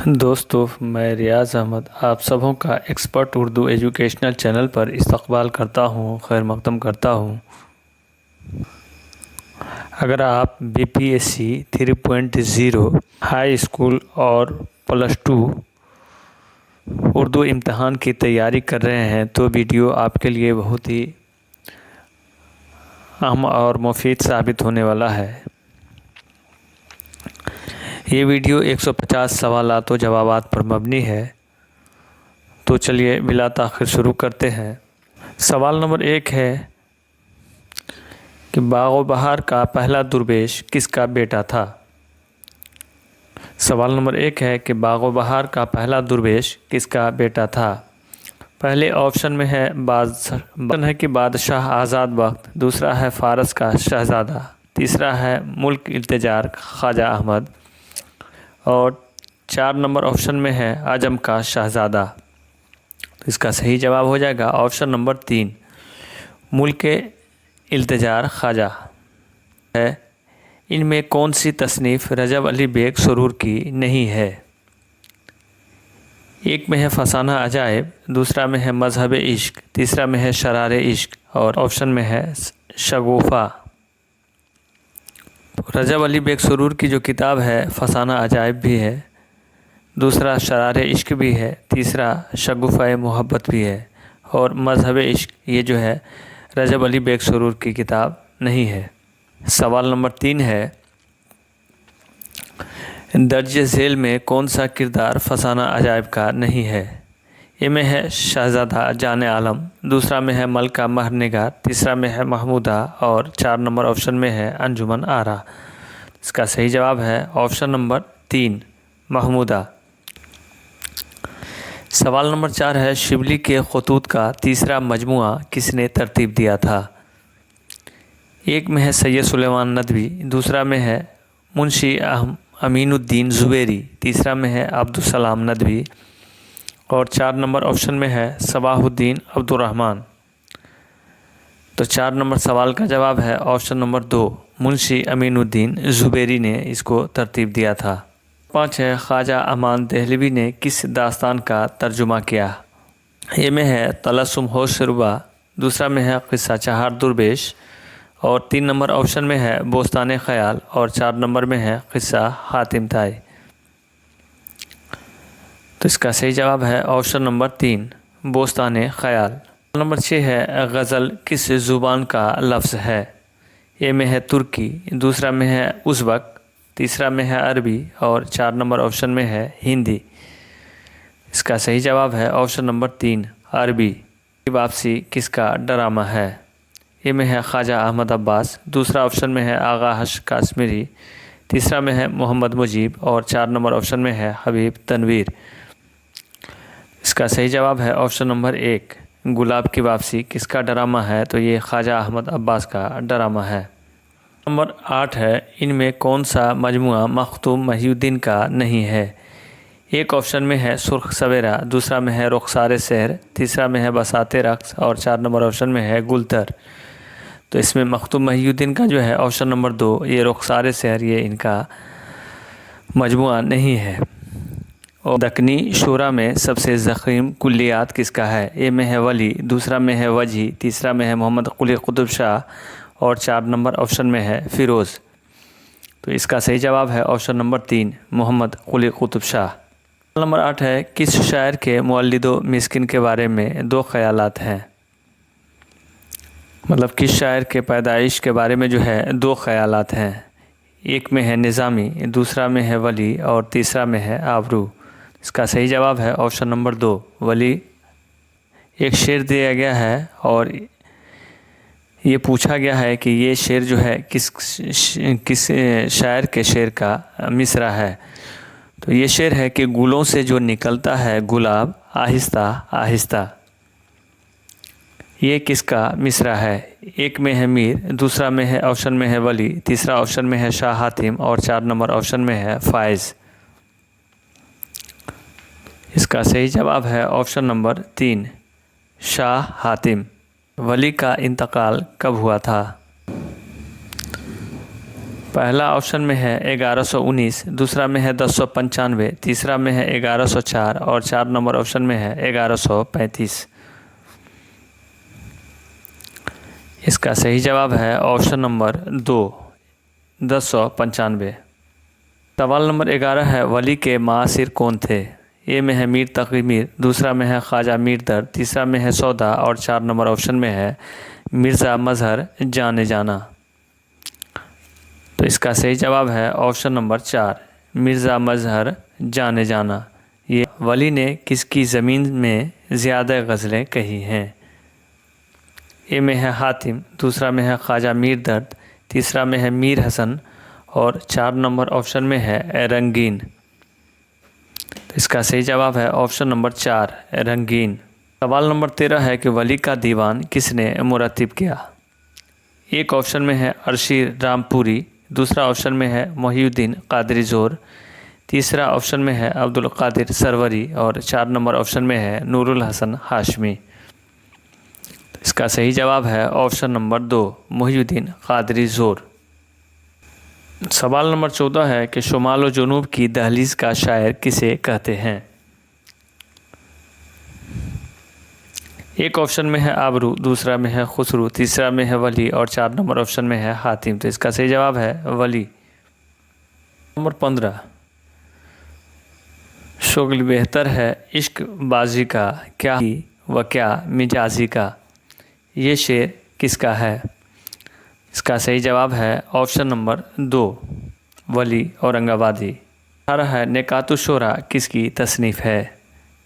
दोस्तों, मैं रियाज़ अहमद आप सबों का एक्सपर्ट उर्दू एजुकेशनल चैनल पर इस्तकबाल करता हूँ, खैर मक़दम करता हूँ। अगर आप बीपीएससी 3.0 हाई स्कूल और +2 उर्दू इम्तहान की तैयारी कर रहे हैं तो वीडियो आपके लिए बहुत ही अहम और मुफीद साबित होने वाला है। ये वीडियो 150 सवालात व जवाबात पर मबनी है। तो चलिए बिला ताख़िर शुरू करते हैं। सवाल नंबर 1 है कि बाग़ व बहार का पहला दुर्वेश किसका बेटा था। सवाल नंबर 1 है कि बाग़ व बहार का पहला दुर्वेश किसका बेटा था। पहले ऑप्शन में है कि बादशाह आज़ाद बख्त, दूसरा है फ़ारस का शहज़ादा, तीसरा है मुल्क इल्तिजार ख्वाजा अहमद और 4 नंबर ऑप्शन में है आजम का शहज़ादा। तो इसका सही जवाब हो जाएगा ऑप्शन नंबर 3, मुल्क इल्तिजार ख्वाजा है। इनमें कौन सी तसनीफ़ रजब अली बेग सुरूर की नहीं है। एक में है फसाना अजायब, दूसरा में है मज़हब इश्क, तीसरा में है शरार इश्क और ऑप्शन में है शगुफ़ा। तो रजब अली बेग सुरूर की जो किताब है फसाना अजायब भी है, दूसरा शरार इश्क भी है, तीसरा शगुफ़ा मोहब्बत भी है और मज़हब इश्क ये जो है रजब अली बेग सुरूर की किताब नहीं है। सवाल नंबर 3 है, दर्ज झेल में कौन सा किरदार फसाना अजायब का नहीं है। ए में है शहज़ादा जान आलम, दूसरा में है मलका महरनिगार, तीसरा में है महमूदा और 4 नंबर ऑप्शन में है अंजुमन आरा। इसका सही जवाब है ऑप्शन नंबर 3, महमूदा। सवाल नंबर 4 है, शिबली के खतूत का तीसरा मजमुआ किसने तरतीब दिया था। एक में है सैयद सुलेमान नदवी, दूसरा में है मुंशी अमीनुद्दीन ज़ुबैरी, तीसरा में है अब्दुलसलाम नदवी और 4 नंबर ऑप्शन में है सबाहुद्दीन अब्दुर्रहमान। तो 4 नंबर सवाल का जवाब है ऑप्शन नंबर 2, मुंशी अमीनुद्दीन ज़ुबैरी ने इसको तरतीब दिया था। 5 है, ख्वाजा अमान दहलवी ने किस दास्तान का तर्जुमा किया। ए में है तलस्सुम होशरुबा, दूसरा में है क़िस्सा चहार दुर्वेश और 3 नंबर ऑप्शन में है बोस्तान ख़याल और 4 नंबर में है क़िस्सा हातिम ताई। तो इसका सही जवाब है ऑप्शन नंबर 3, बोस्तान ख़याल। नंबर 6 है, गज़ल किस ज़ुबान का लफ्ज़ है। ए में है तुर्की, दूसरा में है उज़्बक, तीसरा में है अरबी और 4 नंबर ऑप्शन में है हिंदी। इसका सही जवाब है ऑप्शन नंबर 3, अरबी। वापसी किसका ड्रामा है। ए में है ख्वाजा अहमद अब्बास, दूसरा ऑप्शन में है आगा हश काश्मीरी, तीसरा में है मोहम्मद मुजीब और 4 नंबर ऑप्शन में है हबीब तनवीर। इसका सही जवाब है ऑप्शन नंबर 1, गुलाब की वापसी किसका ड्रामा है। तो ये ख्वाजा अहमद अब्बास का ड्रामा है। नंबर 8 है, इनमें कौन सा मजमुआ मखतूम महिउद्दीन का नहीं है। एक ऑप्शन में है सुर्ख सवेरा, दूसरा में है रुखसार शहर, तीसरा में है बसाते रक्स और 4 नंबर ऑप्शन में है गुलतर। तो इसमें मखतूम महिउद्दीन का जो है ऑप्शन नंबर 2, ये रुखसार शहर ये इनका मजमुआ नहीं है। और दक्कनी शुरा में सबसे ज़ख़ीम कुल्लियात किसका है। ए में है वली, दूसरा में है वजी, तीसरा में है मोहम्मद कुली कुतुब शाह और 4 नंबर ऑप्शन में है फ़िरोज़। तो इसका सही जवाब है ऑप्शन नंबर 3, मोहम्मद कुली कुतुब शाह। नंबर 8 है, किस शायर के मुअल्लिदो मिस्किन के बारे में 2 ख़यालात हैं। मतलब किस शायर के पैदाइश के बारे में जो है 2 ख़यालात हैं। एक में है निज़ामी, दूसरा में है वली और तीसरा में है आबरू। इसका सही जवाब है ऑप्शन नंबर 2, वली। एक शेर दिया गया है और ये पूछा गया है कि ये शेर जो है किस शायर के शेर का मिसरा है। तो ये शेर है कि गुलों से जो निकलता है गुलाब आहिस्ता आहिस्ता। ये किसका मिसरा है। एक में है मीर, दूसरा में है ऑप्शन में है वली, तीसरा ऑप्शन में है शाह हातिम और 4 नंबर ऑप्शन में है फ़ाइज़। इसका सही जवाब है ऑप्शन नंबर 3, शाह हातिम। वली का इंतकाल कब हुआ था। पहला ऑप्शन में है 1119, दूसरा में है 1095, तीसरा में है 1104 और 4 नंबर ऑप्शन में है 1135। इसका सही जवाब है ऑप्शन नंबर 2, 1095। सवाल नंबर 11 है, वली के मासिर कौन थे? ए में है मीर तक़ी मीर, दूसरा में है ख्वाजा मीर दर्द, तीसरा में है सौदा और 4 नंबर ऑप्शन में है मिर्ज़ा मज़हर जाने जाना। तो इसका सही जवाब है ऑप्शन नंबर 4, मिर्ज़ा मज़हर जाने जाना। ये वली ने किसकी ज़मीन में ज़्यादा गज़लें कही हैं? ए में है हातिम, दूसरा में है ख्वाजा मीर दर्द, तीसरा में है मीर हसन और 4 नंबर ऑप्शन में है रंगीन। तो इसका सही जवाब है ऑप्शन नंबर 4, रंगीन। सवाल नंबर 13 है कि वली का दीवान किसने मुरत्तिब किया? एक ऑप्शन में है अर्शी रामपुरी, दूसरा ऑप्शन में है मोहिउद्दीन कादरी ज़ोर, तीसरा ऑप्शन में है अब्दुल कादिर सरवरी और 4 नंबर ऑप्शन में है नूरुल हसन हाशमी। इसका सही जवाब है ऑप्शन नंबर 2, मोहिउद्दीन कादरी ज़ोर। सवाल नंबर 14 है कि शुमाल व जुनूब की दहलीज़ का शायर किसे कहते हैं? एक ऑप्शन में है आबरू, दूसरा में है खुसरू, तीसरा में है वली और 4 नंबर ऑप्शन में है हातिम। तो इसका सही जवाब है वली। नंबर 15, शुगल बेहतर है इश्क बाजी का, क्या व क्या मिजाजी का। ये शेर किसका है? इसका सही जवाब है ऑप्शन नंबर 2, वली औरंगाबादी। 18 है, निकातुश्शोरा किसकी तसनीफ़ है?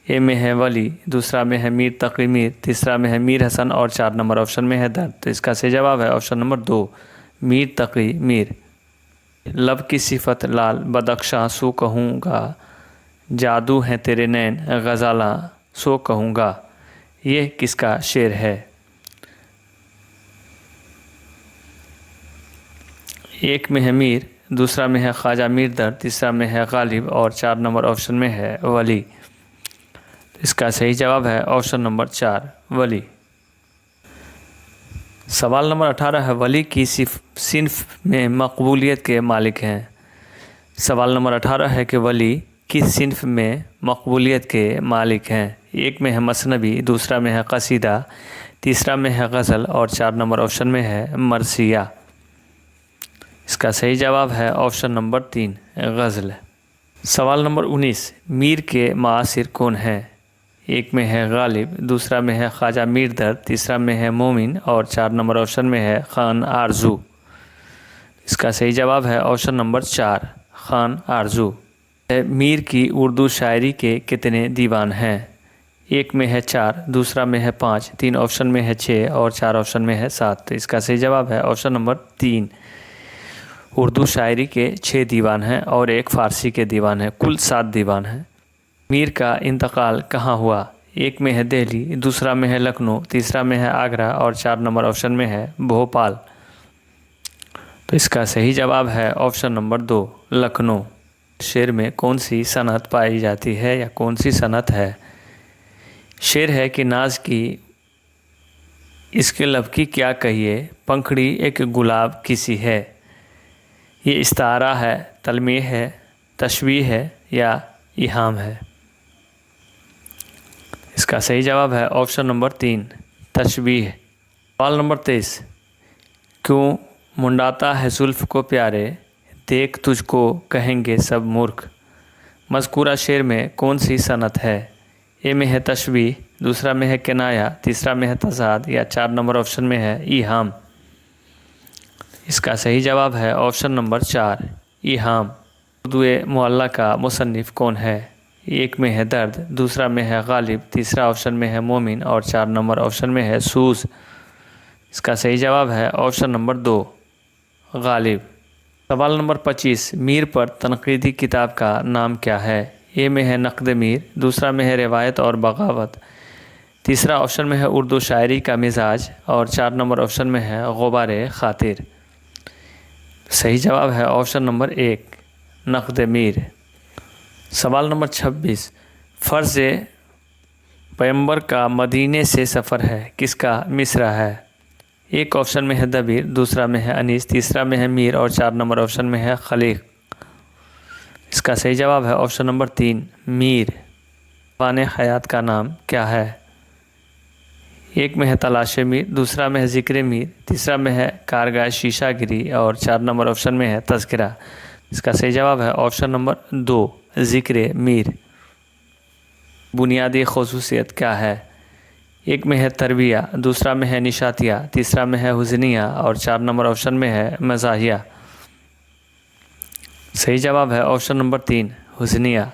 ए में है वली, दूसरा में है मीर तक़ी मीर, तीसरा में है मीर हसन और 4 नंबर ऑप्शन में है दर्द। तो इसका सही जवाब है ऑप्शन नंबर 2, मीर तक़ी मीर। लब की सिफत लाल बदख्शां सो कहूँगा, जादू हैं तेरे नैन गज़ाला सो कहूँगा। ये किसका शेर है? एक में है मीर, दूसरा में है ख्वाजा मीर दर्द, तीसरा में है गालिब और 4 नंबर ऑप्शन में है वली। इसका सही जवाब है ऑप्शन नंबर 4, वली। सवाल नंबर 18 है, वली की सिन्फ में मकबूलियत के मालिक हैं। सवाल नंबर 18 है कि वली किस सिन्फ में मकबूलियत के मालिक हैं? एक में है मसनबी, दूसरा में है कसीदा, तीसरा में है गज़ल और 4 नंबर ऑप्शन में है मरसिया। इसका सही जवाब है ऑप्शन नंबर 3, गज़ल। सवाल नंबर 19, मीर के मासिर कौन हैं? एक में है गालिब, दूसरा में है ख्वाजा मीर दर्द, तीसरा में है मोमिन और 4 नंबर ऑप्शन में है खान आरजू। इसका सही जवाब है ऑप्शन नंबर 4, खान आरजू। मीर की उर्दू शायरी के कितने दीवान हैं? एक में है 4, दूसरा में है 5, 3 ऑप्शन में है 6 और 4 ऑप्शन में है 7। तो इसका सही जवाब है ऑप्शन नंबर 3, उर्दू शायरी के 6 दीवान हैं और एक फ़ारसी के दीवान हैं। कुल 7 दीवान हैं। मीर का इंतकाल कहाँ हुआ? एक में है दिल्ली, दूसरा में है लखनऊ, तीसरा में है आगरा और 4 नंबर ऑप्शन में है भोपाल। तो इसका सही जवाब है ऑप्शन नंबर 2, लखनऊ। शेर में कौन सी सनत पाई जाती है या कौन सी सनत है? शेर है कि नाज की इसके लब की क्या कहिए, पंखड़ी एक गुलाब किसी है। ये इस्तारा है, तलमीह है, तशबीह है या इहाम है? इसका सही जवाब है ऑप्शन नंबर 3, तशबीह। सवाल नंबर 23, क्यों मुंडाता है जुल्फ़ को प्यारे, देख तुझको कहेंगे सब मूर्ख। मज़कूरा शेर में कौन सी सनत है? ए में है तशबीह, दूसरा में है किनाया, तीसरा में है तज़ाद या 4 नंबर ऑप्शन में है इहाम। इसका सही जवाब है ऑप्शन नंबर 4, इहाम। उर्दू मुअल्ला का मुसन्निफ़ कौन है? एक में है दर्द, दूसरा में है गालिब, तीसरा ऑप्शन में है मोमिन और 4 नंबर ऑप्शन में है सूज़। इसका सही जवाब है ऑप्शन नंबर 2, गालिब। सवाल नंबर 25, मीर पर तनक़ीदी किताब का नाम क्या है? ए में है नक़द मीर, दूसरा में है रिवायत और बगावत, तीसरा ऑप्शन में है उर्दू शायरी का मिजाज और 4 नंबर ऑप्शन में है ग़ुबार ख़ातिर। सही जवाब है ऑप्शन नंबर 1, नक़द मीर। सवाल नंबर 26, फ़र्ज़ पैगंबर का मदीने से सफ़र है किसका मिसरा है? एक ऑप्शन में है दबीर, दूसरा में है अनीस, तीसरा में है मीर और 4 नंबर ऑप्शन में है खलीक। इसका सही जवाब है ऑप्शन नंबर 3 मीर। ज़ुबान हयात का नाम क्या है? एक में है तलाश मीर, दूसरा में है ज़िक्र मीर, तीसरा में है कारगाह शीशागिरी और 4 नंबर ऑप्शन में है तज़किरा। इसका सही जवाब है ऑप्शन नंबर 2 ज़िक्र मीर। बुनियादी ख़ुसूसियत क्या है? एक में है तरबिया, दूसरा में है निशातिया, तीसरा में है हुज़निया और 4 नंबर ऑप्शन में है मज़ाहिया। सही जवाब है ऑप्शन नंबर 3 हुज़निया।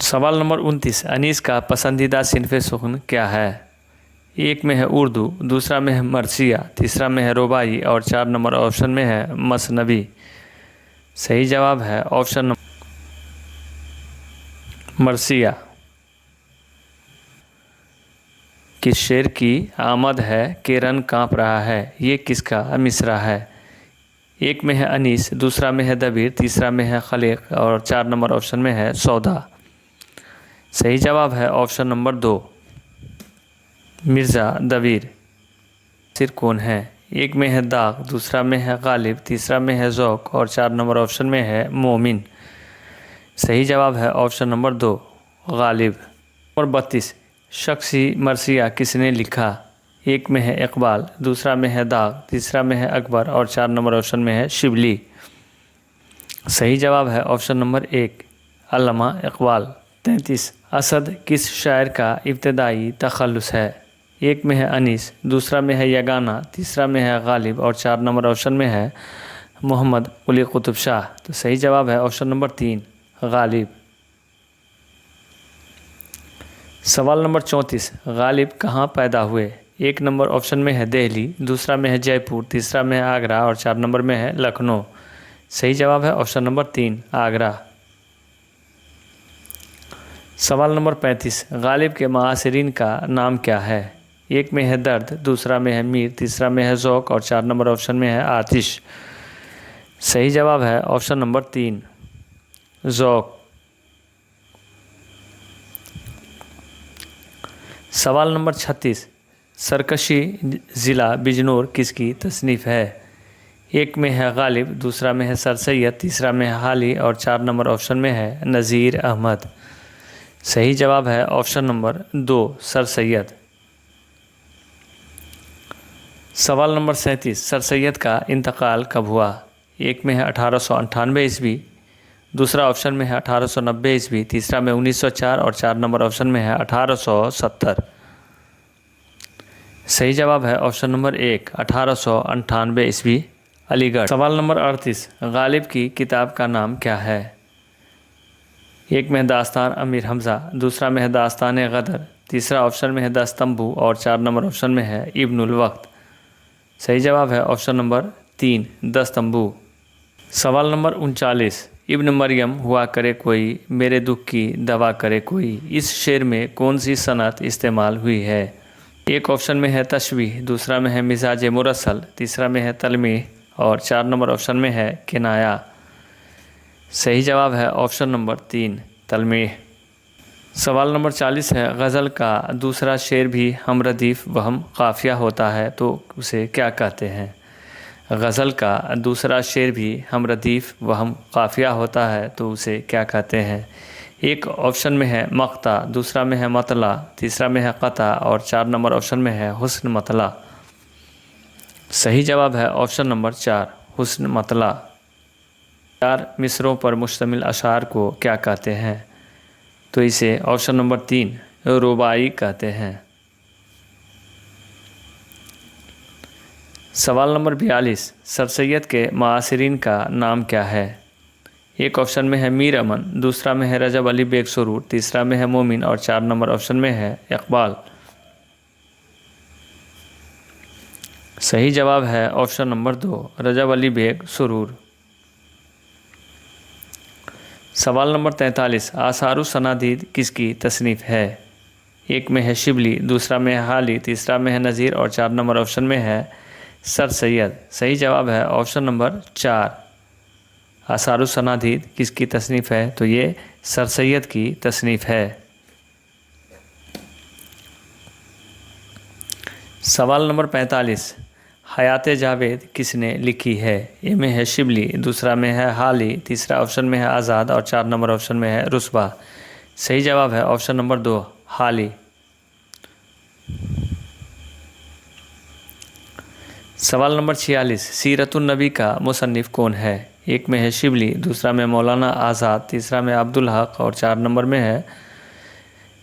सवाल नंबर 29 अनीस का पसंदीदा सिनफ़े सुख़्न क्या है? एक में है उर्दू, दूसरा में है मरसिया, तीसरा में है रुबाई और 4 नंबर ऑप्शन में है मसनवी। सही जवाब है ऑप्शन नंबर मरसिया। किस शेर की आमद है कि रन काँप रहा है? ये किसका मिसरा है? एक में है अनीस, दूसरा में है दबीर, तीसरा में है खलीक और 4 नंबर ऑप्शन में है सौदा। सही जवाब है ऑप्शन नंबर 2 मिर्ज़ा दबीर। सिर कौन है? एक में है दाग, दूसरा में है गालिब, तीसरा में है ज़ौक़ और 4 नंबर ऑप्शन में है मोमिन। सही जवाब है ऑप्शन नंबर 2 गालिब। और 32 शख्सी मरसिया किसने लिखा? एक में है इकबाल, दूसरा में है दाग, तीसरा में है अकबर और 4 नंबर ऑप्शन में है शिबली। सही जवाब है ऑप्शन नंबर 1 अल्लामा इकबाल। 33 असद किस शायर का इब्तदाई तखल्लुस है? एक में है अनीस, दूसरा में है यगाना, तीसरा में है गालिब और 4 नंबर ऑप्शन में है मोहम्मद कुली कुतुब शाह। तो सही जवाब है ऑप्शन नंबर 3 गालिब। सवाल नंबर 34 गालिब कहाँ पैदा हुए? एक नंबर ऑप्शन में है दिल्ली, दूसरा में है जयपुर, तीसरा में है आगरा और 4 नंबर में है लखनऊ। सही जवाब है ऑप्शन नंबर 3 आगरा। सवाल नंबर 35 गालिब के मुआसिरीन का नाम क्या है? एक में है दर्द, दूसरा में है मीर, तीसरा में है ज़ौक़ और 4 नंबर ऑप्शन में है आतिश। सही जवाब है ऑप्शन नंबर 3 ज़ौक़। सवाल नंबर 36 सरकशी ज़िला बिजनौर किसकी तसनीफ़ है? एक में है गालिब, दूसरा में है सर सैयद, तीसरा में है हाली और 4 नंबर ऑप्शन में है नज़ीर अहमद। सही जवाब है ऑप्शन नंबर 2 सर सैयद। सवाल नंबर 37 सर सैयद का इंतकाल कब हुआ? एक में है 1898 ईस्वी, दूसरा ऑप्शन में है 1890 ईस्वी, तीसरा में 1904 और 4 नंबर ऑप्शन में है 1870। सही जवाब है ऑप्शन नंबर 1 1898 ईस्वी अलीगढ़। सवाल नंबर 38 गालिब की किताब का नाम क्या है? एक में है दास्तान अमीर हमज़ा, दूसरा में है दास्तान गदर, तीसरा ऑप्शन में है दस्तंबू और 4 नंबर ऑप्शन में है इब्नुल वक्त। सही जवाब है ऑप्शन नंबर 3 दस्तंबू। सवाल नंबर 39 इब्न मरियम हुआ करे कोई, मेरे दुख की दवा करे कोई। इस शेर में कौन सी सनत इस्तेमाल हुई है? एक ऑप्शन में है तशबीह, दूसरा में है मिजाज मुरसल, तीसरा में है तलमीह और 4 नंबर ऑप्शन में है किनाया। सही जवाब है ऑप्शन नंबर 3 तलमीह। सवाल नंबर 40 है गज़ल का दूसरा शेर भी हमरदीफ व हम काफ़िया होता है तो उसे क्या कहते हैं? गज़ल का दूसरा शेर भी हमरदीफ व हम काफ़िया होता है तो उसे क्या कहते हैं? एक ऑप्शन में है मक़ता, दूसरा में है मतला, तीसरा में है क़ता और 4 नंबर ऑप्शन में है हुस्न मतला। सही जवाब है ऑप्शन नंबर 4 हुस्न मतला। 4 मिसरों पर मुश्तमिल अशार को क्या कहते हैं? तो इसे ऑप्शन नंबर 3 रुबाई कहते हैं। सवाल नंबर 42 सर सैयद के मुआसिरीन का नाम क्या है? एक ऑप्शन में है मीर अमन, दूसरा में है रजब अली बेग सुरूर, तीसरा में है मोमिन और 4 नंबर ऑप्शन में है इकबाल। सही जवाब है ऑप्शन नंबर 2 रजब अली बेग सुरूर। सवाल नंबर 43 आसारु सनादीद किसकी तसनीफ़ है? एक में है शिबली, दूसरा में है हाली, तीसरा में है नज़ीर और 4 नंबर ऑप्शन में है सर सैयद। सही जवाब है ऑप्शन नंबर 4 आसारु सनादीद किसकी तसनीफ़ है? तो ये सर सैयद की तसनीफ़ है। सवाल नंबर 45, हयात जावेद किसने लिखी है? ए में है शिबली, दूसरा में है हाली, तीसरा ऑप्शन में है आज़ाद और 4 नंबर ऑप्शन में है रुस्बा। सही जवाब है ऑप्शन नंबर 2, हाली। सवाल नंबर 46, सीरतुन नबी का मुसन्निफ़ कौन है? एक में है शिबली, दूसरा में मौलाना आज़ाद, तीसरा में अब्दुल हक और 4 नंबर में है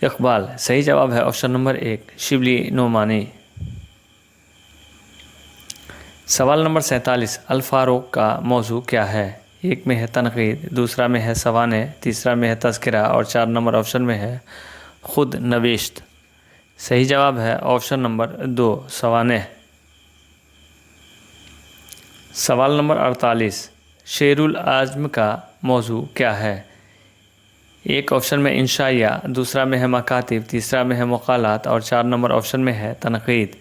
इकबाल। सही जवाब है ऑप्शन नंबर 1, शिबली नोमानी। सवाल नंबर 47, अल फारूक का मौजू क्या है? एक में है तनकीद, दूसरा में है सवाने, तीसरा में है तज़किरा और 4 नंबर ऑप्शन में है खुद नविश्त। सही जवाब है ऑप्शन नंबर 2, सवाने। सवाल नंबर 48, शेरुल आज़म का मौजू क्या है? एक ऑप्शन में इंशाइया, दूसरा में है मकातिब, तीसरा में है मक़ालात और 4 नंबर ऑप्शन में है तनकीद।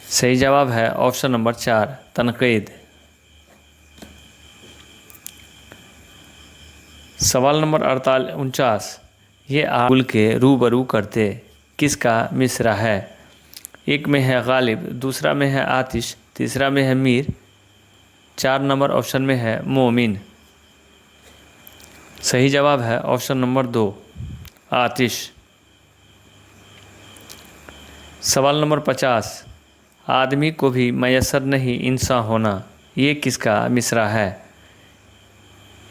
सही जवाब है ऑप्शन नंबर 4, तनकीद। सवाल नंबर 49, ये आकुल के रूबरू करते किसका मिसरा है? एक में है गालिब, दूसरा में है आतिश, तीसरा में है मीर, 4 नंबर ऑप्शन में है मोमिन। सही जवाब है ऑप्शन नंबर 2, आतिश। सवाल नंबर 50, आदमी को भी मयसर नहीं इंसान होना, ये किसका मिसरा है?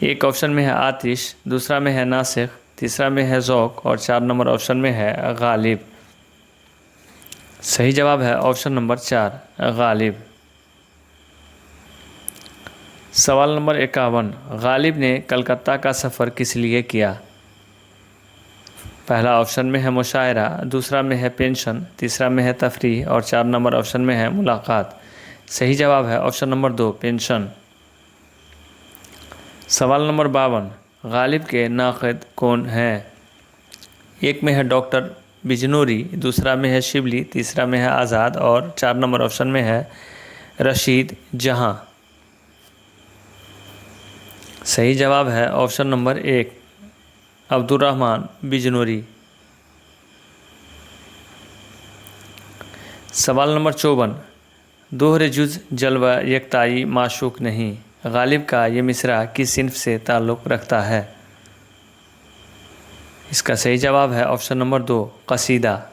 एक ऑप्शन में है आतिश, दूसरा में है नासिख, तीसरा में है ज़ौक़ और 4 नंबर ऑप्शन में है गालिब। सही जवाब है ऑप्शन नंबर 4, गालिब। सवाल नंबर 51, गालिब ने कलकत्ता का सफ़र किस लिए किया? पहला ऑप्शन में है मुशायरा, दूसरा में है पेंशन, तीसरा में है तफरीह और 4 नंबर ऑप्शन में है मुलाकात। सही जवाब है ऑप्शन नंबर 2, पेंशन। सवाल नंबर 52, गालिब के नाक़िद कौन हैं? एक में है डॉक्टर बिजनूरी, दूसरा में है शिबली, तीसरा में है आज़ाद और 4 नंबर ऑप्शन में है रशीद जहां। सही जवाब है ऑप्शन नंबर 1, अब्दुर्रहमान बिजनूरी। सवाल नंबर 54, दोहरे जुज़ जलवा यकताई माशूक नहीं, गालिब का ये मिसरा किस सिन्फ से ताल्लुक़ रखता है? इसका सही जवाब है ऑप्शन नंबर 2, कसीदा।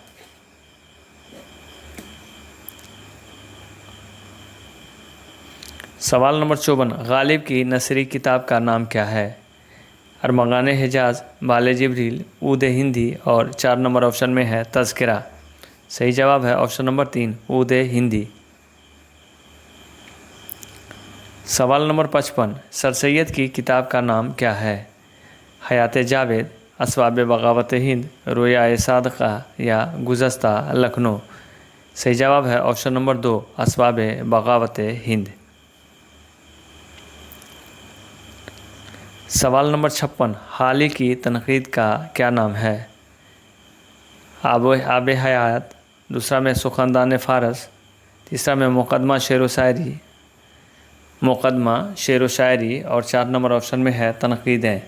सवाल नंबर 54, गालिब की नसरी किताब का नाम क्या है? अरमगान हिजाज, बाले जिब्रील, ऊद हिंदी और 4 नंबर ऑप्शन में है तज़किरा। सही जवाब है ऑप्शन नंबर 3, ऊद हिंदी। सवाल नंबर 55, सर सैयद की किताब का नाम क्या है? हयात जावेद, असबाब बगावत हिंद, रोया सादका या गुज़श्ता लखनऊ। सही जवाब है ऑप्शन नंबर 2, असबाब बगावत हिंद। सवाल नंबर 56, हाली की तनकीद का क्या नाम है? आब हयात, दूसरा में सुखनदान फ़ारस, तीसरा में मुक़दमा शेर व शायरी और 4 नंबर ऑप्शन में है तनकीदें।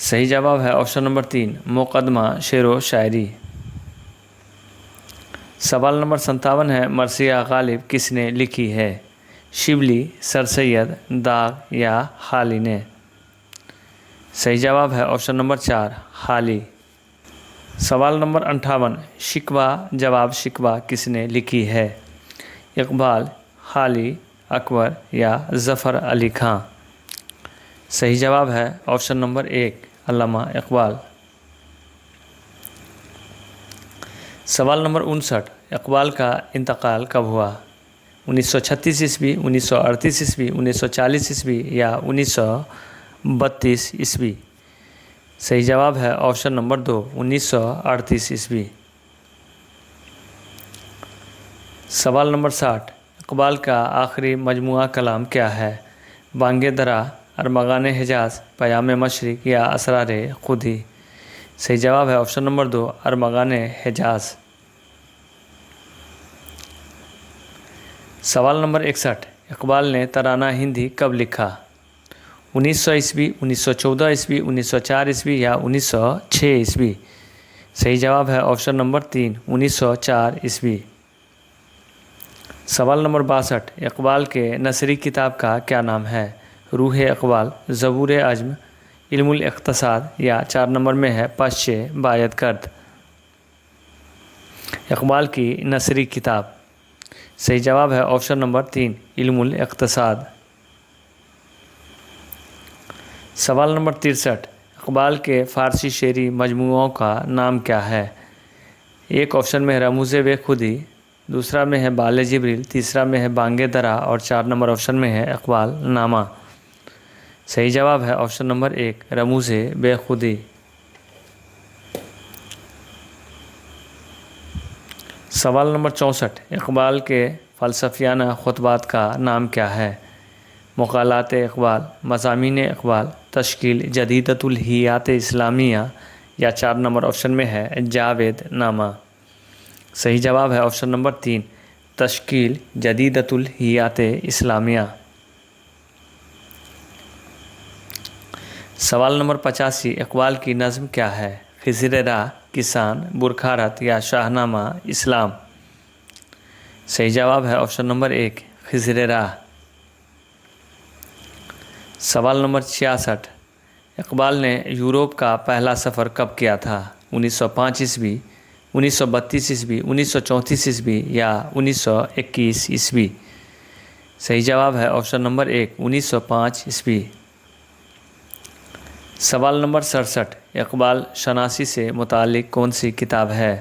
सही जवाब है ऑप्शन नंबर 3, मुक़दमा शेर व शायरी। सवाल नंबर 57 है, मरसिया गालिब किसने लिखी है? शिबली, सर सैयद, दाग या हाली ने। सही जवाब है ऑप्शन नंबर 4, हाली। सवाल नंबर 58, शिकवा जवाब शिकवा किसने लिखी है? इकबाल, हाली, अकबर या ज़फ़र अली खां। सही जवाब है ऑप्शन नंबर 1, अल्लामा इकबाल। सवाल नंबर 59, इकबाल का इंतकाल कब हुआ? 1936 ईस्वी, 1938 ईस्वी, 1940 ईस्वी या 1932 ईस्वी। सही जवाब है ऑप्शन नंबर 2, 1938 ईस्वी। सवाल नंबर 60, इकबाल का आखिरी मजमुआ कलाम क्या है? बांगे दरा, अरमगान हिजाज, पयाम मशरिक़ या असरार खुदी। सही जवाब है ऑप्शन नंबर 2, अरमगान हिजाज। सवाल नंबर 61, इकबाल ने तराना हिंदी कब लिखा? 1900 ईस्वी, 1914 ईस्वी, 1904 ईस्वी या 1906 ईस्वी। सही जवाब है ऑप्शन नंबर 3, 1904 ईस्वी। सवाल नंबर 62, इकबाल के नसरी किताब का क्या नाम है? रूह इकबाल, ज़बूर अज़्म, इल्मुल इक़्तिसाद या 4 नंबर में है पश्चे बायत कर्द। इकबाल की नसरी किताब। सही जवाब है ऑप्शन नंबर 3, इल्मुल इक़्तिसाद। सवाल नंबर 63, इकबाल के फ़ारसी शेरी मजमूओं का नाम क्या है? एक ऑप्शन में है रमूज़े बेखुदी, दूसरा में है बाले जिब्रील, तीसरा में है बांगे दरा और 4 नंबर ऑप्शन में है इकबाल नामा। सही जवाब है ऑप्शन नंबर 1, रमूज़े बेखुदी। सवाल नंबर 64, इकबाल के फ़लसफ़ियाना खुतबात का नाम क्या है? मक़ालात इकबाल, मज़ामीन इकबाल, तश्कील जदीदतुल हियात इस्लामिया या 4 नंबर ऑप्शन में है जावेद नामा। सही जवाब है ऑप्शन नंबर 3, तश्कील जदीदतुल हियात इस्लामिया। सवाल नंबर 85, इकबाल की नज़्म क्या है? खिज़र राह, किसान, बुरखारत या शाहनामा इस्लाम। सही जवाब है ऑप्शन नंबर 1, खिज़र राह। सवाल नंबर 66, इकबाल ने यूरोप का पहला सफ़र कब किया था? 1905 ईस्वी, 1932 ईस्वी, 1934 ईस्वी या 1921 ईस्वी। सही जवाब है ऑप्शन नंबर 1, 1905 ईस्वी। सवाल नंबर 67, इकबाल शनासी से मुतालिक कौन सी किताब है?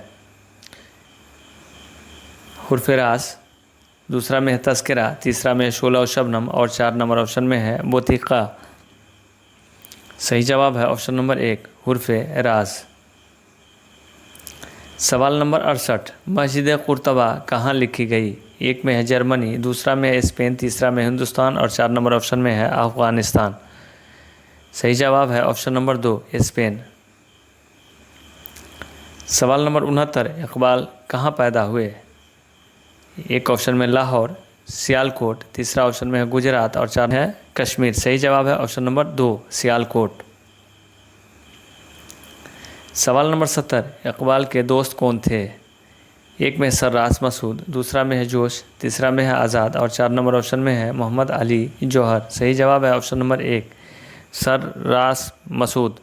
हुर्फ़-ए-रास, दूसरा में है तज़किरा, तीसरा में है शोला और शबनम और 4 नंबर ऑप्शन में है बोतीक़ा। सही जवाब है ऑप्शन नंबर 1, हुर्फ़-ए-रास। सवाल नंबर 68, मस्जिद कुर्तबा कहाँ लिखी गई? एक में है जर्मनी, दूसरा में है स्पेन, तीसरा में हिंदुस्तान और 4 नंबर ऑप्शन में है अफ़गानिस्तान। सही जवाब है ऑप्शन नंबर 2, स्पेन। सवाल नंबर 69, इकबाल कहाँ पैदा हुए? एक ऑप्शन में लाहौर, सियालकोट, तीसरा ऑप्शन में है गुजरात और 4 है कश्मीर। सही जवाब है ऑप्शन नंबर 2, सियालकोट। सवाल नंबर 70, इकबाल के दोस्त कौन थे? एक में सर्रास मसूद, दूसरा में है जोश, तीसरा में है आज़ाद और 4 नंबर ऑप्शन में है मोहम्मद अली जौहर। सही जवाब है ऑप्शन नंबर 1, सर्रास मसूद।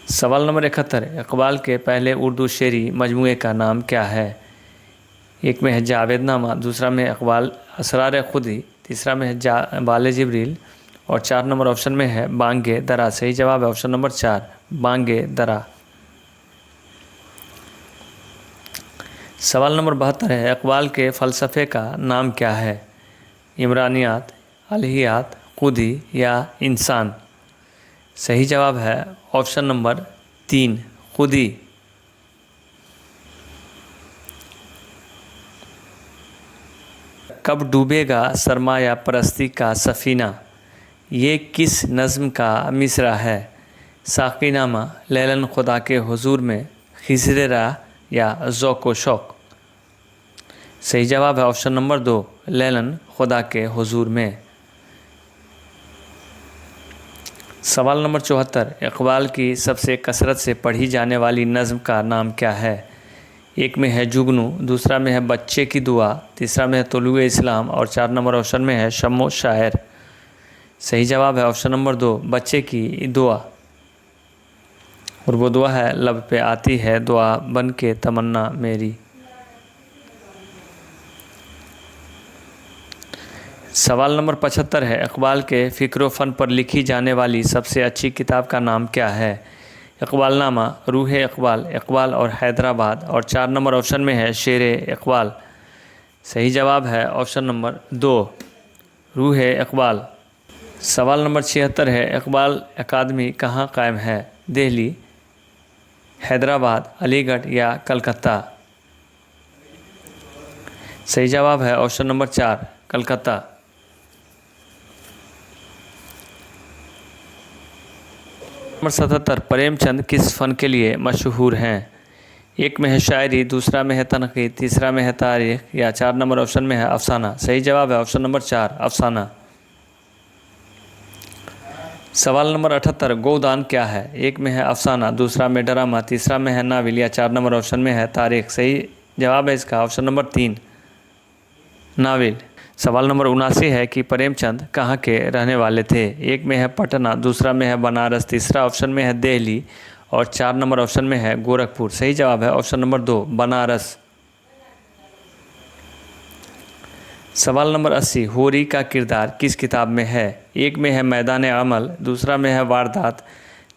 सवाल नंबर 71, इकबाल के पहले उर्दू शेरी मजमूए का नाम क्या है? एक में है जावेदनामा, दूसरा में इकबाल असरार खुदी, तीसरा में है बाले जिब्रील और 4 नंबर ऑप्शन में है बांगे दरा। सही जवाब है ऑप्शन नंबर 4, बांगे दरा। सवाल नंबर 72 है, इकबाल के फ़लसफ़े का नाम क्या है? इमरानियात, अलहियात, खुदी या इंसान। सही जवाब है ऑप्शन नंबर 3, खुदी। कब डूबेगा सरमाया परस्ती का सफ़ीना? ये किस नज़्म का मिसरा है? साक़ीनामा, लैलन खुदा के हुजूर में, खिज़र राह या ज़ौक़ शौक़। सही जवाब है ऑप्शन नंबर 2, लैलन खुदा के हुजूर में। सवाल नंबर 74, इकबाल की सबसे कसरत से पढ़ी जाने वाली नज़्म का नाम क्या है? एक में है जुगनू, दूसरा में है बच्चे की दुआ, तीसरा में है तुलुए इस्लाम और 4 नंबर ऑप्शन में है शम्मो शायर। सही जवाब है ऑप्शन नंबर 2, बच्चे की दुआ। और वो दुआ है लब पे आती है दुआ बन के तमन्ना मेरी। सवाल नंबर 75 है, इकबाल के फ़िक्र फ़न पर लिखी जाने वाली सबसे अच्छी किताब का नाम क्या है? इकबालनामा, रूह इकबाल, इकबाल और हैदराबाद और 4 नंबर ऑप्शन में है शेर इकबाल। सही जवाब है ऑप्शन नंबर 2, रूह इकबाल। सवाल नंबर 76 है, इकबाल अकादमी कहाँ कायम है? दिल्ली, हैदराबाद, अलीगढ़ या कलकत्ता। सही जवाब है option number 4, Calcutta. Number 77, Premchand किस फ़न के लिए मशहूर हैं? एक में है शायरी, दूसरा में है तनक़ीद, तीसरा में है तारीख़ या 4 नंबर ऑप्शन में है अफसाना। सही जवाब है ऑप्शन नंबर 4, अफसाना। सवाल नंबर 78 गोदान क्या है? एक में है अफसाना, दूसरा में ड्रामा, तीसरा में है नावल या 4 नंबर ऑप्शन में है तारीख। सही जवाब है इसका ऑप्शन नंबर 3 नावल। सवाल नंबर 79 है कि प्रेमचंद कहाँ के रहने वाले थे? एक में है पटना, दूसरा में है बनारस, तीसरा ऑप्शन में है दिल्ली और 4 नंबर ऑप्शन में है गोरखपुर। सही जवाब है ऑप्शन नंबर 2 बनारस। सवाल नंबर 80 होरी का किरदार किस किताब में है? एक में है मैदान अमल, दूसरा में है वारदात,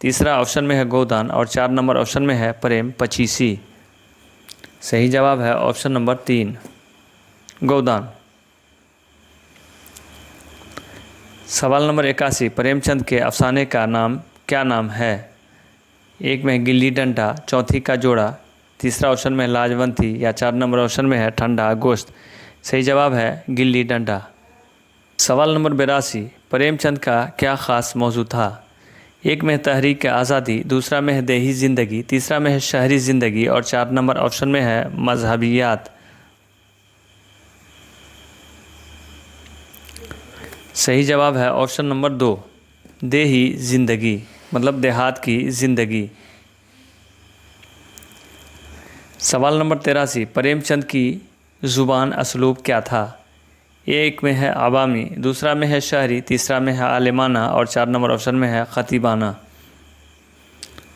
तीसरा ऑप्शन में है गोदान और 4 नंबर ऑप्शन में है प्रेम पचीसी। सही जवाब है ऑप्शन नंबर 3 गोदान। सवाल नंबर 81 प्रेमचंद के अफसाने का नाम क्या नाम है? एक में गिल्ली डंडा, चौथी का जोड़ा, तीसरा ऑप्शन में है लाजवंती या 4 नंबर ऑप्शन में है ठंडा गोश्त। सही जवाब है गिल्ली डंडा। सवाल नंबर 82 प्रेमचंद का क्या ख़ास मौजू था? एक में है तहरीक आज़ादी, दूसरा में है देही ज़िंदगी, तीसरा में है शहरी ज़िंदगी और 4 नंबर ऑप्शन में है मजहबियात। सही जवाब है ऑप्शन नंबर 2 देही ज़िंदगी, मतलब देहात की ज़िंदगी। सवाल नंबर 83 प्रेमचंद की ज़ुबान असलूब क्या था? एक में है अवामी, दूसरा में है शहरी, तीसरा में है आलिमाना और 4 नंबर ऑप्शन में है ख़तीबाना।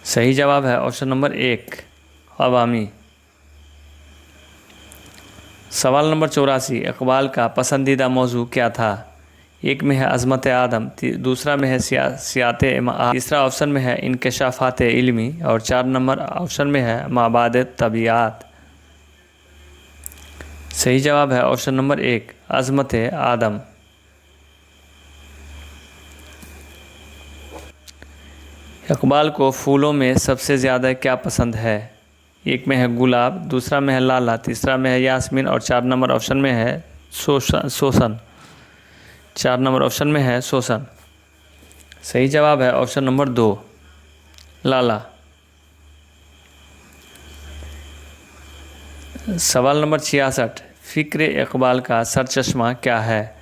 सही जवाब है ऑप्शन नंबर 1 अवामी। सवाल नंबर 84 इकबाल का पसंदीदा मौजू क्या था? एक में है अज़मत आदम, दूसरा में है सियासत इमाम, तीसरा ऑप्शन में है इंकशाफात इल्मी और 4 नंबर ऑप्शन में है माबाद तबीयात। सही जवाब है ऑप्शन नंबर 1 अज़मत आदम। इकबाल को फूलों में सबसे ज़्यादा क्या पसंद है? एक में है गुलाब, दूसरा में है लाला, तीसरा में है यास्मीन और 4 नंबर ऑप्शन में है सोसन। 4 नंबर ऑप्शन में है सोसन। सही जवाब है ऑप्शन नंबर 2 लाला। सवाल नंबर 66 फ़िक्र इकबाल का सरचश्मा क्या है?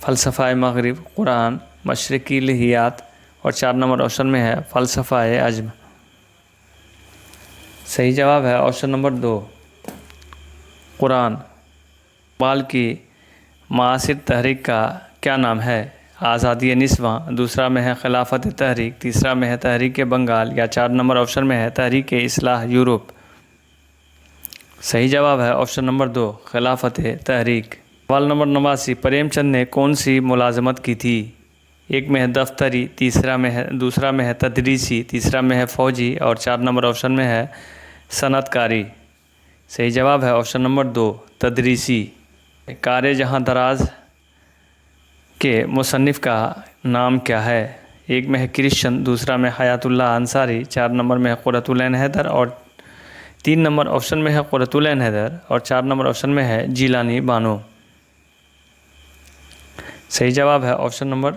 फ़लसफ़ा मग़रिब, कुरान, मशरिकी लिहियात और 4 नंबर ऑप्शन में है फ़लसफ़ा अज़्म। सही जवाब है ऑप्शन नंबर 2 कुरान। इकबाल की मासिर तहरीक का क्या नाम है? आज़ादी निस्वां, दूसरा में है खिलाफत तहरीक, तीसरा में है तहरीक बंगाल या 4 नंबर ऑप्शन में है तहरीक इस्लाह यूरोप। सही जवाब है ऑप्शन नंबर 2 खिलाफत तहरीक। सवाल नंबर 89 प्रेमचंद ने कौन सी मुलाजमत की थी? एक में है दफ्तरी, दूसरा में है तदरीसी, तीसरा में है फ़ौजी और 4 नंबर ऑप्शन में है सनतकारी। सही जवाब है ऑप्शन नंबर 2 तदरीसी। कार जहाँ दराज के मुसन्निफ़ का नाम क्या है? एक में है क्रिश्चियन, दूसरा में हयातुल्लाह अंसारी, 4 नंबर में है क़ुर्रतुल ऐन हैदर और 3 नंबर ऑप्शन में है क़ुर्रतुल ऐन हैदर और 4 नंबर ऑप्शन में है जीलानी बानो। सही जवाब है ऑप्शन नंबर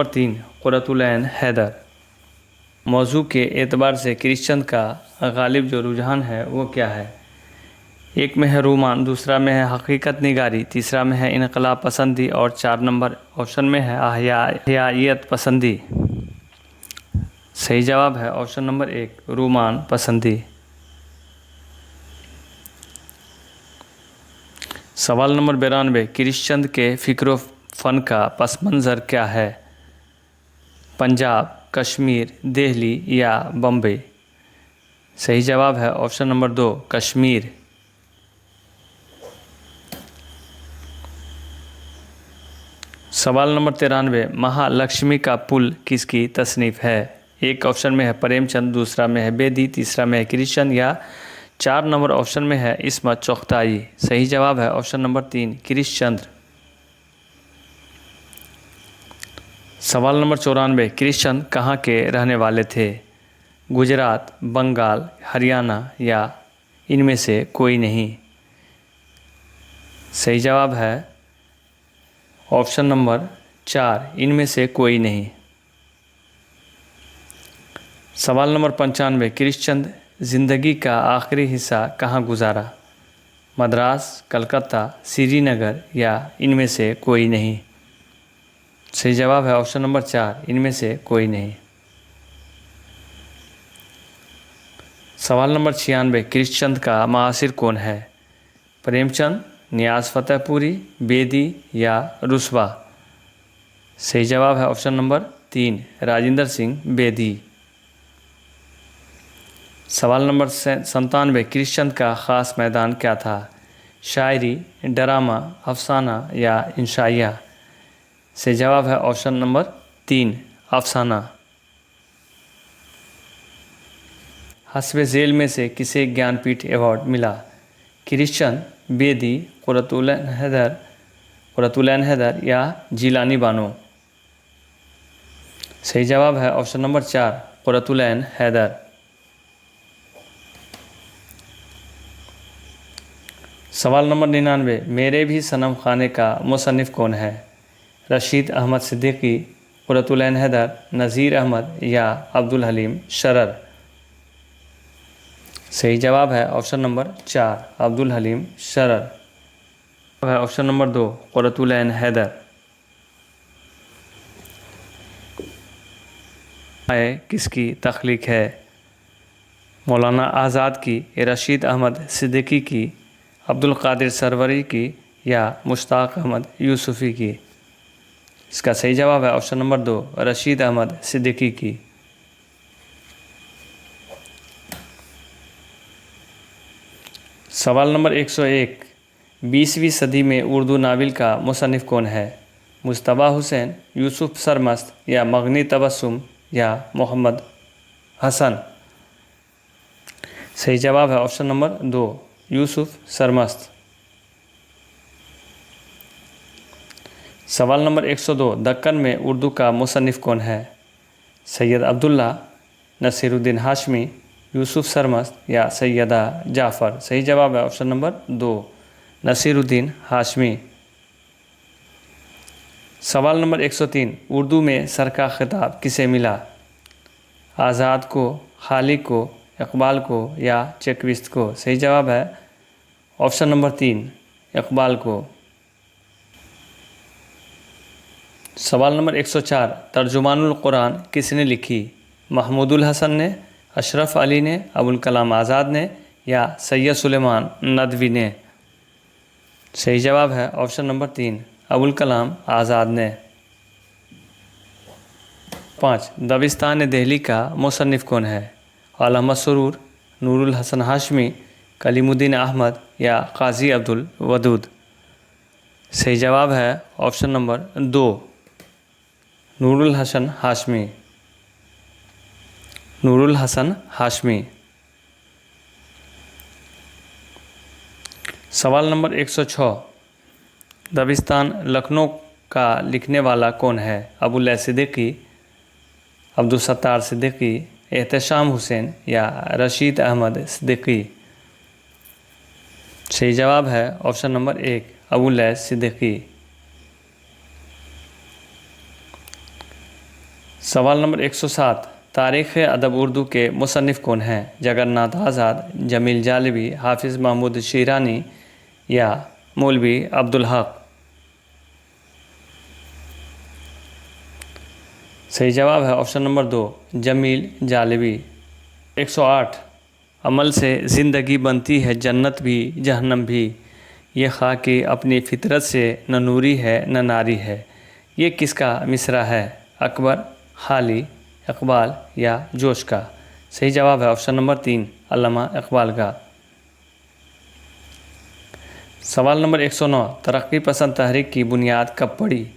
3 क़ुर्रतुल ऐन हैदर। मौजू के एतबार से क्रिश्चियन का गालिब जो रुझान है वो क्या है? एक में है रूमान, दूसरा में है हकीकत निगारी, तीसरा में है इनकलाब पसंदी और 4 नंबर ऑप्शन में है अहयायत पसंदी। सही जवाब है ऑप्शन नंबर 1 रूमान पसंदी। सवाल नंबर 92 क्रिश्चियन के फ़िक्र फ़न का पस मंज़र क्या है? पंजाब, कश्मीर, दिल्ली या बम्बई। सही जवाब है ऑप्शन नंबर 2 कश्मीर। सवाल नंबर 93 महालक्ष्मी का पुल किसकी तसनीफ़ है? एक ऑप्शन में है प्रेमचंद, दूसरा में है बेदी, तीसरा में है क्रिश्चियन या 4 नंबर ऑप्शन में है इस्मत चुग़ताई। सही जवाब है ऑप्शन नंबर 3 क्रिश्चियन। सवाल नंबर 94 क्रिश्चियन कहाँ के रहने वाले थे? गुजरात, बंगाल, हरियाणा या इनमें से कोई नहीं। सही जवाब है ऑप्शन नंबर 4 इनमें से कोई नहीं। सवाल नंबर 95 क्रिश्चियन ज़िंदगी का आखिरी हिस्सा कहाँ गुजारा? मद्रास, कलकत्ता, श्रीनगर या इनमें से कोई नहीं। सही जवाब है ऑप्शन नंबर 4, इनमें से कोई नहीं। सवाल नंबर 96, कृष्णचंद का मासिर कौन है? प्रेमचंद, नियाज़ फतेहपुरी, बेदी या रुस्वा? सही जवाब है ऑप्शन नंबर 3, राजेंद्र सिंह बेदी। सवाल नंबर 97, कृष्णचंद का ख़ास मैदान क्या था? शायरी, ड्रामा, अफसाना या इंशाइया? सही जवाब है ऑप्शन नंबर 3, अफसाना। हस्बे झेल में से किसे ज्ञानपीठ अवार्ड मिला? कृष्णचंद, बेदी, कुरतुलैन हैदर या जिलानी बानो? सही जवाब है ऑप्शन नंबर 4, कुरतुलैन हैदर। सवाल नंबर 99, मेरे भी सनम खाने का मुसन्निफ़ कौन है? रशीद अहमद सिद्दीकी, कुरतुलैन हैदर, नज़ीर अहमद या अब्दुल हलीम शरर? सही जवाब है ऑप्शन नंबर 4, अब्दुल हलीम शरर। है ऑप्शन नंबर 2, कुरतुलैन हैदर। किसकी तख्लीक है? मौलाना आज़ाद की, रशीद अहमद सिद्दीकी की, अब्दुल कादिर सरवरी की या मुश्ताक अहमद यूसुफ़ी की? इसका सही जवाब है ऑप्शन नंबर 2, रशीद अहमद सिद्दीकी की। सवाल नंबर 101, 20वीं सदी में उर्दू नावल का मुसन्निफ़ कौन है? मुस्तबा हुसैन, यूसुफ सरमस्त या मगनी तबस्सुम या मोहम्मद हसन? सही जवाब है ऑप्शन नंबर 2, यूसुफ सरमस्त। सवाल नंबर 102, दक्कन में उर्दू का मुसन्निफ़ कौन है? सैयद अब्दुल्ला, नसीरुद्दीन हाशमी, यूसुफ सरमस्त या सैयदा जाफ़र? सही जवाब है ऑप्शन नंबर 2, नसीरुद्दीन हाशमी। सवाल नंबर 103, उर्दू में सर का खिताब किसे मिला? आज़ाद को, खालिक को, इकबाल को या चेकविस्त को? सही जवाब है ऑप्शन नंबर 3, इकबाल को। सवाल नंबर 104, तर्जुमानुल कुरान किसने लिखी? महमूदुल हसन ने, अशरफ अली ने, अबुल कलाम आज़ाद ने या सैयद सुलेमान नदवी ने? सही जवाब है ऑप्शन नंबर 3, अबुल कलाम आज़ाद ने। 5, दबिस्तान दिल्ली का मुसन्निफ़ कौन है? अल-अहमद सुरूर, नूरुल हसन हाशमी, कलीमुद्दीन अहमद या काजी अब्दुल वदूद? सही जवाब है ऑप्शन नंबर 2, नूरुल हसन हाशमी। नूरुल हसन हाशमी। सवाल नंबर 106, दबिस्तान लखनऊ का लिखने वाला कौन है? अबुल सिद्दीकी, अब्दुल सत्तार सिद्दीकी, एहतशाम हुसैन या रशीद अहमद सिद्दीकी? सही जवाब है ऑप्शन नंबर 1, अबुल सिद्दीकी। सवाल नंबर 107, तारीख़ अदब उर्दू के मुसन्निफ़ कौन हैं? जगन्नाथ आज़ाद, जमील जालबी, हाफिज़ महमूद शीरानी या मौलवी अब्दुल हक? सही जवाब है ऑप्शन नंबर 2, जमील जालबी। 108, अमल से ज़िंदगी बनती है जन्नत भी जहन्नम भी, ये खाकी अपनी फितरत से न नूरी है न नारी है, ये किसका मिसरा है? अकबर, खाली, इकबाल या जोश का? सही जवाब है ऑप्शन नंबर 3, अल्लामा इकबाल का। सवाल नंबर 109, तरक्की पसंद तहरीक की बुनियाद कब पड़ी?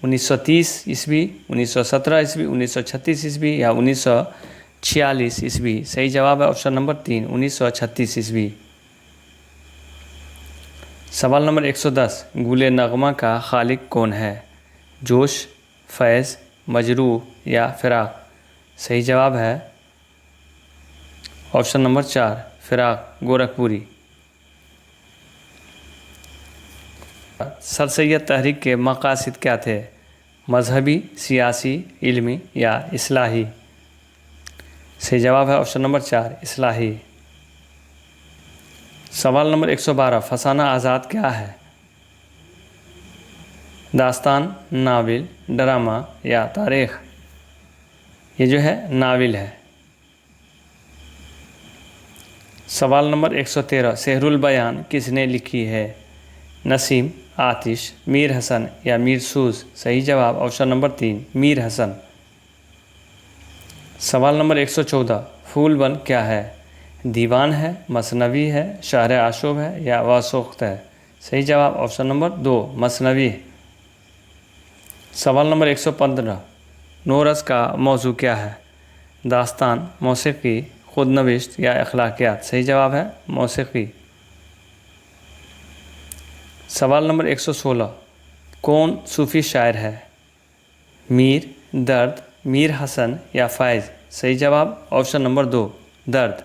1930 ईस्वी, 1917 ईस्वी, 1936 ईस्वी या 1946 ईस्वी? सही जवाब है ऑप्शन नंबर 3, 1936 ईस्वी। सवाल नंबर 110, गुले नगमा का खालिक कौन है? जोश, फैज़, मजरूह या फ़िराक? सही जवाब है option number 4, Firaq Gorakhpuri. Sir Syed तहरीक के मकासद क्या थे? मजहबी, सियासी, इल्मी या इस्लाही? सही जवाब है ऑप्शन नंबर 4, इस्लाही। सवाल नंबर 112, फसाना आज़ाद क्या है? दास्तान, नावल, ड्रामा या तारीख। ये जो है नावल है। सवाल नंबर 113, सेहरुल बयान किसने लिखी है? नसीम, आतिश, मीर हसन या मीर सूज। सही जवाब ऑप्शन नंबर 3 मीर हसन। सवाल नंबर 114, फूलबन क्या है? दीवान है, मसनवी है, शहर आशूब है या वासोख्त है। सही जवाब ऑप्शन नंबर 2 मसनवी है। सवाल नंबर 115, नोरस का मौजू क्या है? दास्तान, मौसीकी, खुदनविश्त या अखलाकियात। सही जवाब है मौसीकी। सवाल नंबर 116, कौन सूफ़ी शायर है? मीर, दर्द, मीर हसन या फ़ैज़। सही जवाब ऑप्शन नंबर 2 दर्द।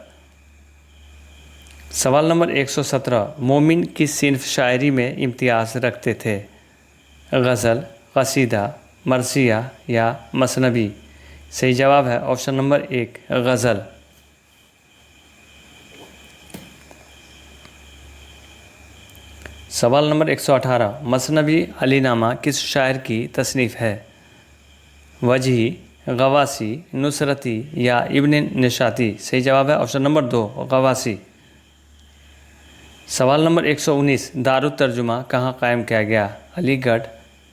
सवाल नंबर 117, मोमिन किस सिन्फ शायरी में इम्तियाज़ रखते थे? गज़ल, कसीदा, मरसिया या मसनवी। सही जवाब है ऑप्शन नंबर 1 गज़ल। सवाल नंबर 118, मसनवी अलीनामा किस शायर की तसनीफ़ है? वजही, गवासी, नुसरती या इब्न निशाती। सही जवाब है ऑप्शन नंबर 2 गवासी। सवाल नंबर 119, दारुत तर्जुमा कहाँ कायम किया गया? अलीगढ़,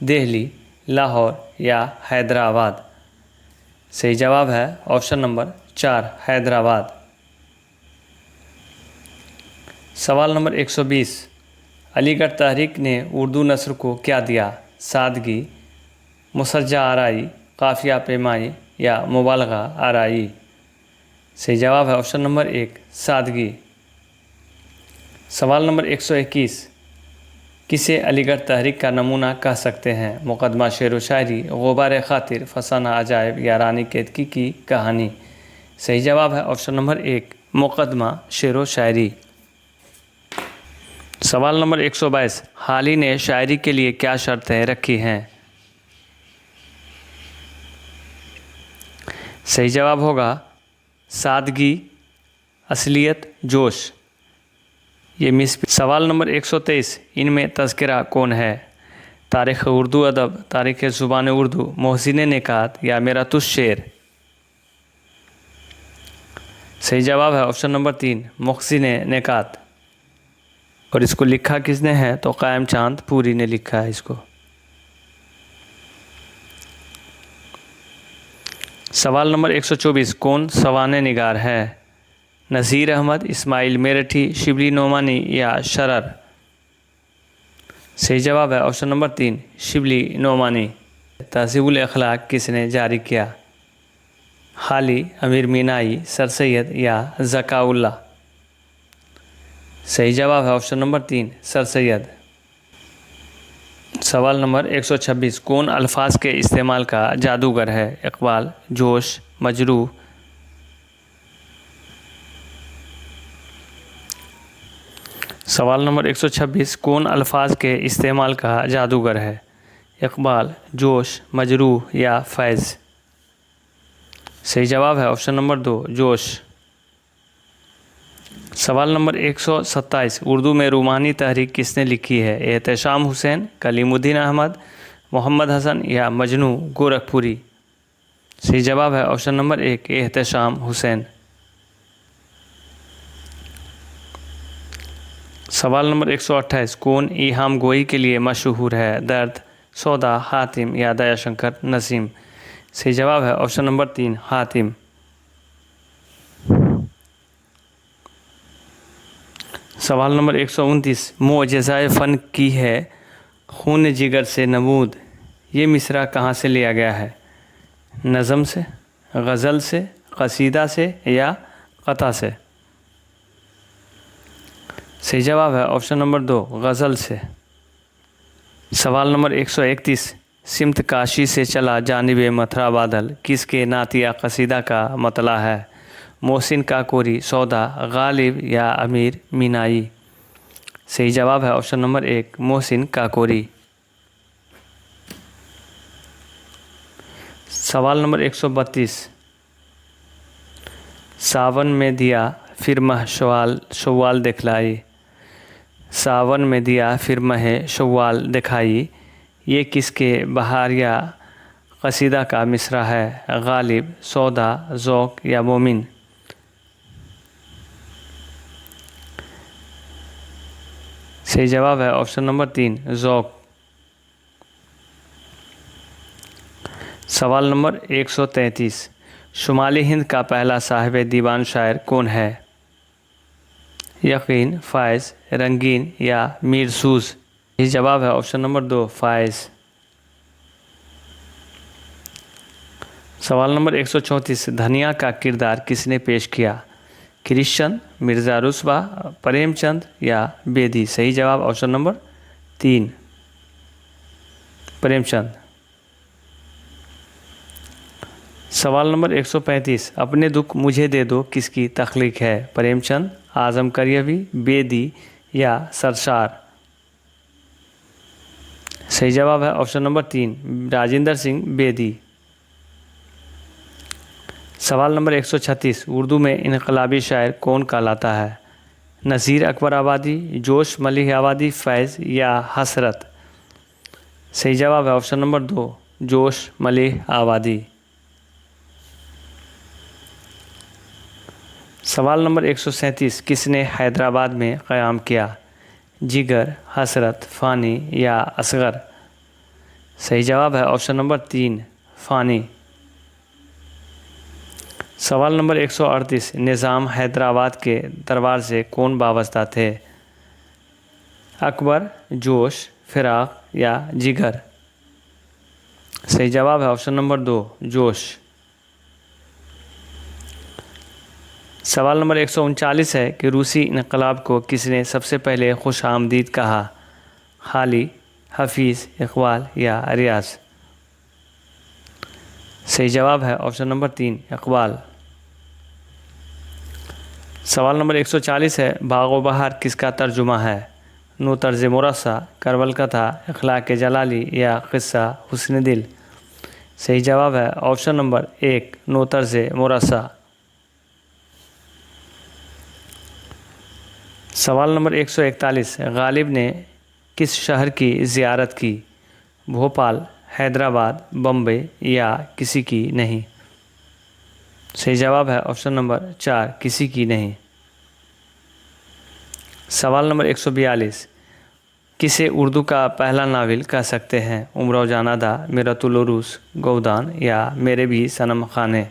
दिल्ली, लाहौर या हैदराबाद। सही जवाब है ऑप्शन नंबर 4 हैदराबाद। सवाल नंबर 120, अलीगढ़ तहरीक ने उर्दू नस्र को क्या दिया? सादगी, मुसज्जा आराई, काफ़िया पेमाई या मुबालगा आराई। सही जवाब है ऑप्शन नंबर 1 सादगी। सवाल नंबर 121, किसे अलीगढ़ तहरीक का नमूना कह सकते हैं? मुकदमा शेर व शायरी, गुबार खातिर, फसाना अजायब या रानी केतकी की कहानी। सही जवाब है ऑप्शन नंबर 1 मुकदमा शेर व शायरी। सवाल नंबर 122, हाली ने शायरी के लिए क्या शर्तें रखी हैं? सही जवाब होगा सादगी, असलियत, जोश। ये मिस। सवाल नंबर 123, इनमें तज़किरा कौन है? तारीख़ उर्दू अदब, तारीख़ ज़ुबान उर्दू, मोहसिन नेकात या मेरा तुझ शेर। सही जवाब है ऑप्शन नंबर 3 मोहसिन नेकात। और इसको लिखा किसने है? तो कायम चांद पूरी ने लिखा है इसको। सवाल नंबर 124, कौन सवाने निगार है? नज़ीर अहमद, इस्माइल मेरठी, शिबली नोमानी या शरर। सही जवाब है ऑप्शन नंबर 3 शिबली नोमानी। तहज़ीबुल अखलाक किसने जारी किया? हाली, अमीर मीनाई, सर सैयद या ज़काउल्ला। सही जवाब है ऑप्शन नंबर 3 सर सैयद। सवाल नंबर 126, कौन अल्फाज के इस्तेमाल का जादूगर है? इकबाल, जोश, मजरूह। सवाल नंबर 126, कौन अल्फाज के इस्तेमाल का जादूगर है? इकबाल, जोश, मजरूह या फैज़। सही जवाब है ऑप्शन नंबर 2 जोश। सवाल नंबर 127, उर्दू में रूमानी तहरीक किसने लिखी है? एहतशाम हुसैन, कलीमुद्दीन अहमद, मोहम्मद हसन या मजनू गोरखपुरी। सही जवाब है ऑप्शन नंबर 1 एहतशाम हुसैन। सवाल नंबर 128, कौन ईहाम गोई के लिए मशहूर है? दर्द, सौदा, हातिम या दयाशंकर नसीम। सही जवाब है ऑप्शन नंबर 3 हातिम। सवाल नंबर 129, मोअज़ज़ाए फ़न की है खून जिगर से नमूद। ये मिसरा कहाँ से लिया गया है? नज़म से, गज़ल से, कसीदा से या क़ता से। सही जवाब है ऑप्शन नंबर 2 गज़ल से। सवाल नंबर 131, सिमत काशी से चला जानिब मथुरा बादल किसके नातिया कसीदा का मतला है? मोहसिन काकोरी, सौदा, गालिब या अमीर मीनाई। सही जवाब है ऑप्शन नंबर 1 मोहसिन काकोरी। सवाल नंबर 132, सावन में दिया फिर मह शव्वाल दिखलाई। सावन में दिया फिर मह शव्वाल दिखाई, ये किसके बहारिया कसीदा का मिसरा है? गालिब, सौदा, ज़ौक़ या मोमिन? सही जवाब है ऑप्शन नंबर 3, ज़ौक़। सवाल नंबर 133, शुमाली हिंद का पहला साहिब दीवान शायर कौन है? यकीन, फ़ायज़, रंगीन या मीर सूज़? ये जवाब है ऑप्शन नंबर 2, फ़ायज़। सवाल नंबर 134, धनिया का किरदार किसने पेश किया? कृष्णचंद, मिर्ज़ा रुस्वा, प्रेमचंद या बेदी? सही जवाब ऑप्शन नंबर 3, प्रेमचंद। सवाल नंबर 135, अपने दुख मुझे दे दो किसकी तख्लीक है? प्रेमचंद, आज़म करियवी, बेदी या सरशार? सही जवाब है ऑप्शन नंबर 3, राजेंद्र सिंह बेदी। सवाल नंबर 136, उर्दू में इनकलाबी शायर कौन कहलाता है? नज़ीर अकबर आबादी, जोश मलिक आबादी, फैज़ या हसरत? सही जवाब है ऑप्शन नंबर 2, जोश मलिक आबादी। सवाल नंबर 137, किसने हैदराबाद में क़याम किया? जिगर, हसरत, फ़ानी या असगर? सही जवाब है ऑप्शन नंबर 3, फ़ानी। सवाल नंबर 138, निज़ाम हैदराबाद के दरबार से कौन वाबस्ता थे? अकबर, जोश, फिराक या जिगर? सही जवाब है ऑप्शन नंबर 2, जोश। सवाल नंबर 139 है कि रूसी इनकलाब को किसने सबसे पहले खुश आमदीद कहा? खाली, हफीज़, इकबाल या रियाज? सही जवाब है ऑप्शन नंबर 3, इकबाल। सवाल नंबर 140 है, बाग़ो बहार किसका तर्जुमा है? नो तर्ज़ मुरस्सा, करबल कथा, इखलाक़ जलाली या क़िस्सा हुस्न दिल? सही जवाब है ऑप्शन नंबर 1, नो तर्ज़ मुरस्सा। सवाल नंबर 141, गालिब ने किस शहर की ज़ियारत की? भोपाल, हैदराबाद, बम्बई या किसी की नहीं? सही जवाब है ऑप्शन नंबर 4, किसी की नहीं। सवाल नंबर 142, किसे उर्दू का पहला नावल कह सकते हैं? उम्र जानादा, मिरतुल उरूस, गोदान या मेरे भी सनम खाने?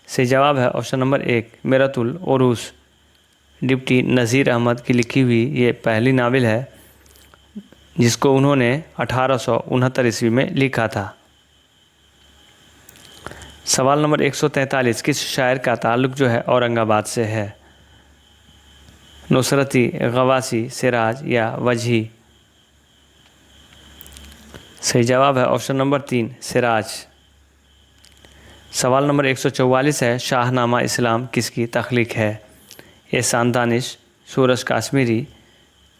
सही जवाब है ऑप्शन नंबर 1, मिरतुल उरूस। डिप्टी नज़ीर अहमद की लिखी हुई ये पहली नावल है जिसको उन्होंने 1869 ईस्वी में लिखा था। सवाल नंबर 143, किस शायर का ताल्लुक़ जो है औरंगाबाद से है? नुसरती, गवासी, सिराज या वजही? सही जवाब है ऑप्शन नंबर 3, सिराज। सवाल नंबर 144 है, शाहनामा इस्लाम किसकी तख्लीक है? एहसान दानिश, सूरज काश्मीरी,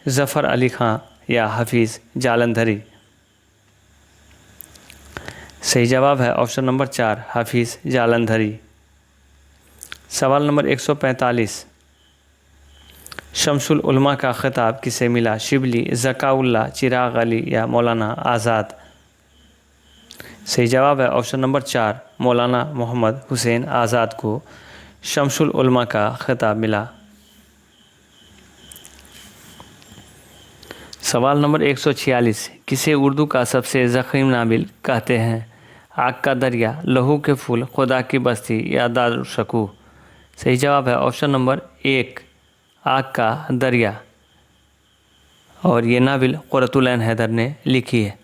ज़फ़र अली ख़ां या हफीज़ जालंधरी? सही जवाब है ऑप्शन नंबर 4, हफीज़ जालंधरी। सवाल नंबर 145, शमसुल उलमा का ख़िताब किसे मिला? शिबली, ज़काउल्लाह, चिराग अली या मौलाना आज़ाद? सही जवाब है ऑप्शन नंबर 4, मौलाना मोहम्मद हुसैन आज़ाद को शमसुल उलमा का ख़िताब मिला। सवाल नंबर 146, किसे उर्दू का सबसे ज़ख़ीम नावल कहते हैं? आग का दरिया, लहू के फूल, खुदा की बस्ती या दारुशकू? सही जवाब है ऑप्शन नंबर 1, आग का दरिया। और ये नावल क़ुरतुल ऐन हैदर ने लिखी है।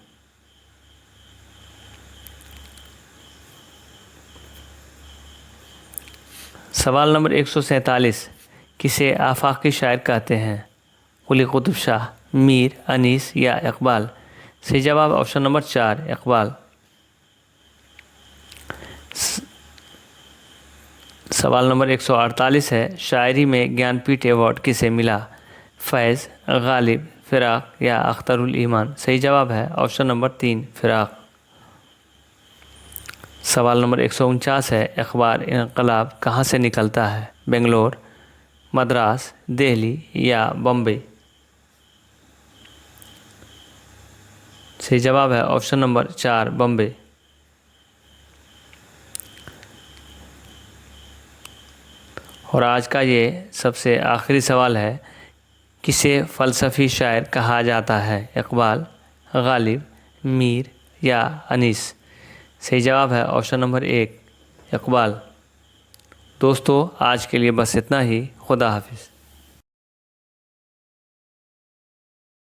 सवाल नंबर 147, किसे आफाकी शायर कहते हैं? कुली कुतुब शाह, मीर, अनीस या इकबाल? सही जवाब ऑप्शन नंबर 4, इकबाल। सवाल नंबर 148 है, शायरी में ज्ञानपीठ अवार्ड किसे मिला? फैज़, गालिब, फ़िराक या अख्तरुल ईमान? सही जवाब है ऑप्शन नंबर 3, फ़िराक। सवाल नंबर 149 है, अखबार इनकलाब कहाँ से निकलता है? बेंगलोर, मद्रास, दिल्ली या बम्बई? सही जवाब है ऑप्शन नंबर 4 बॉम्बे। और आज का ये सबसे आखिरी सवाल है, किसे फ़लसफ़ी शायर कहा जाता है? इकबाल, गालिब, मीर या अनीस? सही जवाब है ऑप्शन नंबर 1 इकबाल। दोस्तों आज के लिए बस इतना ही। खुदा हाफिज़।